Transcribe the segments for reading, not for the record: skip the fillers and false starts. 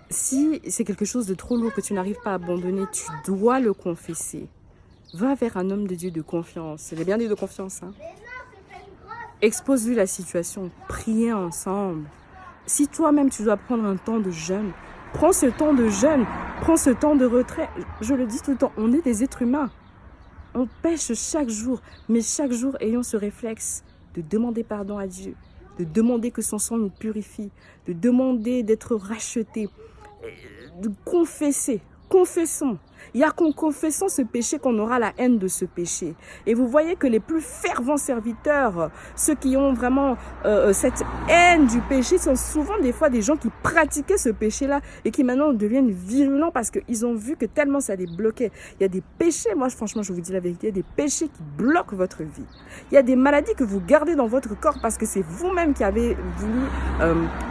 Si c'est quelque chose de trop lourd que tu n'arrives pas à abandonner, tu dois le confesser. Va vers un homme de Dieu de confiance. Il est bien dit de confiance. Hein? Expose-lui la situation. Priez ensemble. Si toi-même tu dois prendre un temps de jeûne, prends ce temps de jeûne. Prends ce temps de retrait. Je le dis tout le temps, on est des êtres humains. On pêche chaque jour. Mais chaque jour, ayons ce réflexe de demander pardon à Dieu. De demander que son sang nous purifie. De demander d'être racheté. De confesser. Confessons. Il n'y a qu'en confessant ce péché qu'on aura la haine de ce péché. Et vous voyez que les plus fervents serviteurs, ceux qui ont vraiment cette haine du péché, sont souvent des fois des gens qui pratiquaient ce péché-là et qui maintenant deviennent virulents parce qu'ils ont vu que tellement ça les bloquait. Il y a des péchés, moi franchement je vous dis la vérité, il y a des péchés qui bloquent votre vie. Il y a des maladies que vous gardez dans votre corps parce que c'est vous-même qui avez voulu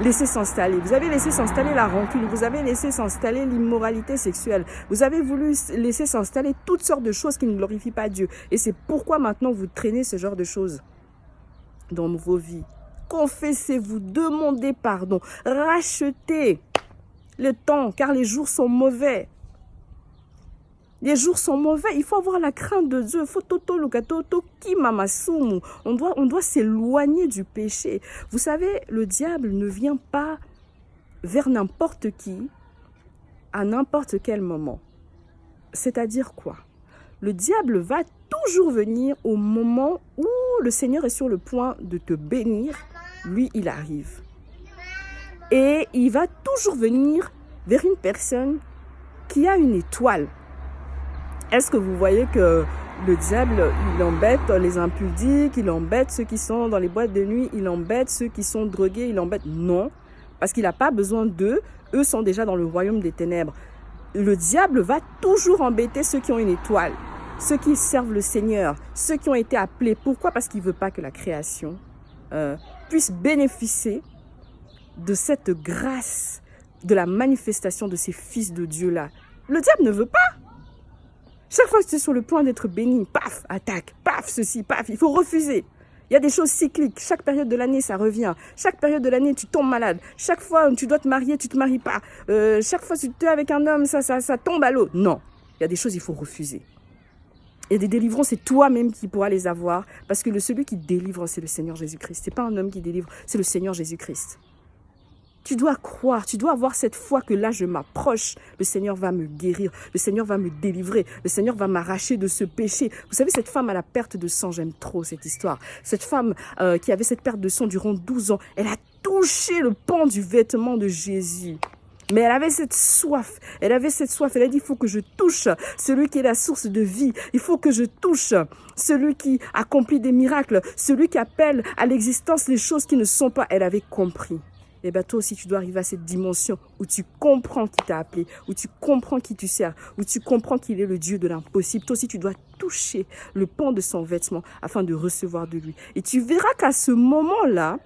laisser s'installer. Vous avez laissé s'installer la rancune, vous avez laissé s'installer l'immoralité sexuelle, vous avez voulu laisser s'installer toutes sortes de choses qui ne glorifient pas Dieu. Et c'est pourquoi maintenant vous traînez ce genre de choses dans vos vies. Confessez-vous, demandez pardon, rachetez le temps car les jours sont mauvais. Les jours sont mauvais, il faut avoir la crainte de Dieu. On doit s'éloigner du péché. Vous savez, le diable ne vient pas vers n'importe qui à n'importe quel moment. C'est-à-dire quoi? Le diable va toujours venir au moment où le Seigneur est sur le point de te bénir. Lui, il arrive. Et il va toujours venir vers une personne qui a une étoile. Est-ce que vous voyez que le diable, il embête les impudiques, il embête ceux qui sont dans les boîtes de nuit, il embête ceux qui sont drogués, il embête... Non, parce qu'il n'a pas besoin d'eux. Eux sont déjà dans le royaume des ténèbres. Le diable va toujours embêter ceux qui ont une étoile, ceux qui servent le Seigneur, ceux qui ont été appelés. Pourquoi? Parce qu'il ne veut pas que la création puisse bénéficier de cette grâce, de la manifestation de ces fils de Dieu-là. Le diable ne veut pas. Chaque fois que tu es sur le point d'être béni, paf, attaque, paf, ceci, paf, il faut refuser. Il y a des choses cycliques. Chaque période de l'année, ça revient. Chaque période de l'année, tu tombes malade. Chaque fois, tu dois te marier, tu ne te maries pas. Chaque fois, tu es avec un homme, ça tombe à l'eau. Non. Il y a des choses, il faut refuser. Et des délivrances, c'est toi-même qui pourras les avoir. Parce que celui qui délivre, c'est le Seigneur Jésus-Christ. Ce n'est pas un homme qui délivre, c'est le Seigneur Jésus-Christ. Tu dois croire, tu dois avoir cette foi que là, je m'approche. Le Seigneur va me guérir, le Seigneur va me délivrer, le Seigneur va m'arracher de ce péché. Vous savez, cette femme à la perte de sang, j'aime trop cette histoire. Cette femme qui avait cette perte de sang durant 12 ans, elle a touché le pan du vêtement de Jésus. Mais elle avait cette soif, elle a dit, il faut que je touche celui qui est la source de vie, il faut que je touche celui qui accomplit des miracles, celui qui appelle à l'existence les choses qui ne sont pas. Elle avait compris. Et bien toi aussi, tu dois arriver à cette dimension où tu comprends qui t'a appelé, où tu comprends qui tu sers, où tu comprends qu'il est le Dieu de l'impossible. Toi aussi, tu dois toucher le pan de son vêtement afin de recevoir de lui. Et tu verras qu'à ce moment-là,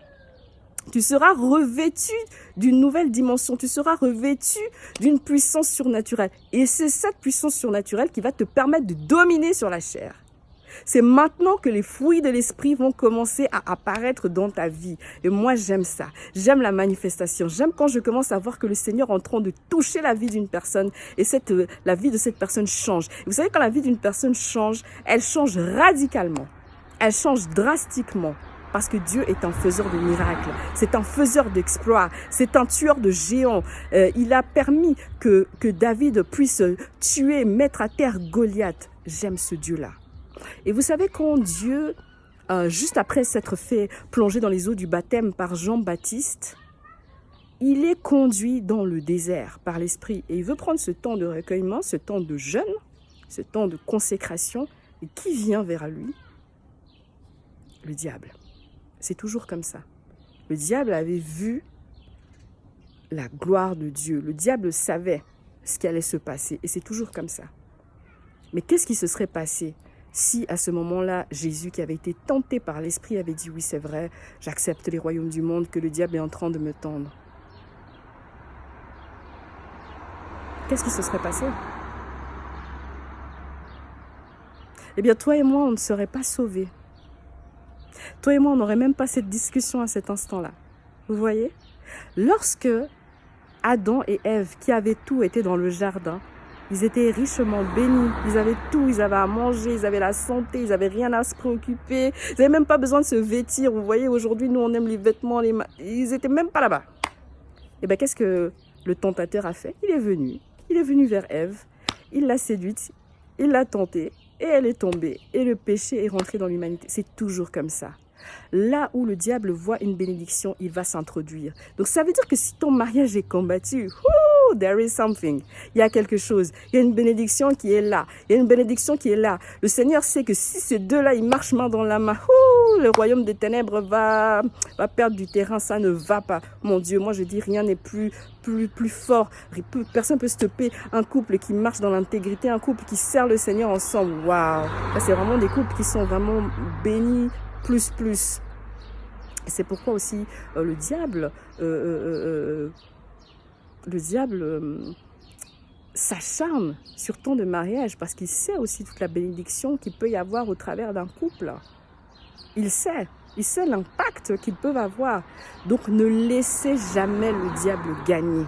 tu seras revêtu d'une nouvelle dimension, tu seras revêtu d'une puissance surnaturelle. Et c'est cette puissance surnaturelle qui va te permettre de dominer sur la chair. C'est maintenant que les fruits de l'esprit vont commencer à apparaître dans ta vie. Et moi, j'aime ça. J'aime la manifestation. J'aime quand je commence à voir que le Seigneur est en train de toucher la vie d'une personne et la vie de cette personne change. Et vous savez, quand la vie d'une personne change, elle change radicalement. Elle change drastiquement. Parce que Dieu est un faiseur de miracles, c'est un faiseur d'exploits, c'est un tueur de géants. Il a permis que David puisse tuer, mettre à terre Goliath. J'aime ce Dieu-là. Et vous savez, quand Dieu, juste après s'être fait plonger dans les eaux du baptême par Jean-Baptiste, il est conduit dans le désert par l'Esprit. Et il veut prendre ce temps de recueillement, ce temps de jeûne, ce temps de consécration. Et qui vient vers lui? Le diable. C'est toujours comme ça. Le diable avait vu la gloire de Dieu. Le diable savait ce qui allait se passer. Et c'est toujours comme ça. Mais qu'est-ce qui se serait passé si à ce moment-là, Jésus, qui avait été tenté par l'Esprit, avait dit « Oui, c'est vrai, j'accepte les royaumes du monde que le diable est en train de me tendre ». Qu'est-ce qui se serait passé? Eh bien, toi et moi, on ne serait pas sauvés. Toi et moi, on n'aurait même pas cette discussion à cet instant-là. Vous voyez? Lorsque Adam et Ève, qui avaient tout, étaient dans le jardin. Ils étaient richement bénis, ils avaient tout, ils avaient à manger, ils avaient la santé, ils n'avaient rien à se préoccuper. Ils n'avaient même pas besoin de se vêtir. Vous voyez, aujourd'hui, nous, on aime les vêtements, ils n'étaient même pas là-bas. Et bien, qu'est-ce que le tentateur a fait? Il est venu vers Ève, il l'a séduite, il l'a tentée, et elle est tombée. Et le péché est rentré dans l'humanité. C'est toujours comme ça. Là où le diable voit une bénédiction, il va s'introduire. Donc ça veut dire que si ton mariage est combattu, there is something. Il y a quelque chose. Il y a une bénédiction qui est là. Il y a une bénédiction qui est là. Le Seigneur sait que si ces deux-là, ils marchent main dans la main, le royaume des ténèbres va perdre du terrain. Ça ne va pas. Mon Dieu, moi je dis rien n'est plus fort. Personne ne peut stopper un couple qui marche dans l'intégrité, un couple qui sert le Seigneur ensemble. Waouh! C'est vraiment des couples qui sont vraiment bénis. Plus. Et c'est pourquoi aussi le diable s'acharne sur tant de mariages parce qu'il sait aussi toute la bénédiction qu'il peut y avoir au travers d'un couple. Il sait l'impact qu'ils peuvent avoir. Donc ne laissez jamais le diable gagner.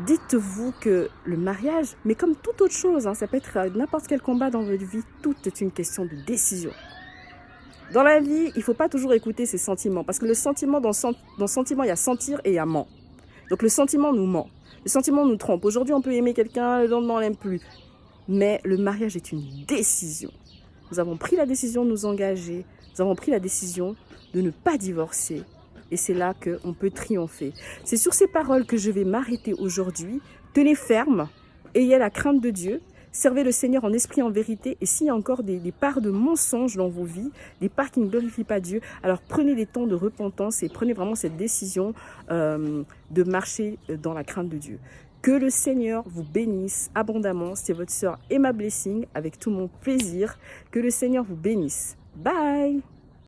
Dites-vous que le mariage, mais comme toute autre chose, ça peut être n'importe quel combat dans votre vie, tout est une question de décision. Dans la vie, il ne faut pas toujours écouter ses sentiments. Parce que le sentiment, dans le sentiment, il y a sentir et il y a ment. Donc le sentiment nous ment. Le sentiment nous trompe. Aujourd'hui, on peut aimer quelqu'un, le lendemain, on l'aime plus. Mais le mariage est une décision. Nous avons pris la décision de nous engager. Nous avons pris la décision de ne pas divorcer. Et c'est là qu'on peut triompher. C'est sur ces paroles que je vais m'arrêter aujourd'hui. Tenez ferme. Ayez la crainte de Dieu. Servez le Seigneur en esprit, en vérité. Et s'il y a encore des parts de mensonges dans vos vies, des parts qui ne glorifient pas Dieu, alors prenez des temps de repentance et prenez vraiment cette décision de marcher dans la crainte de Dieu. Que le Seigneur vous bénisse abondamment. C'est votre sœur Emma Blessing avec tout mon plaisir. Que le Seigneur vous bénisse. Bye!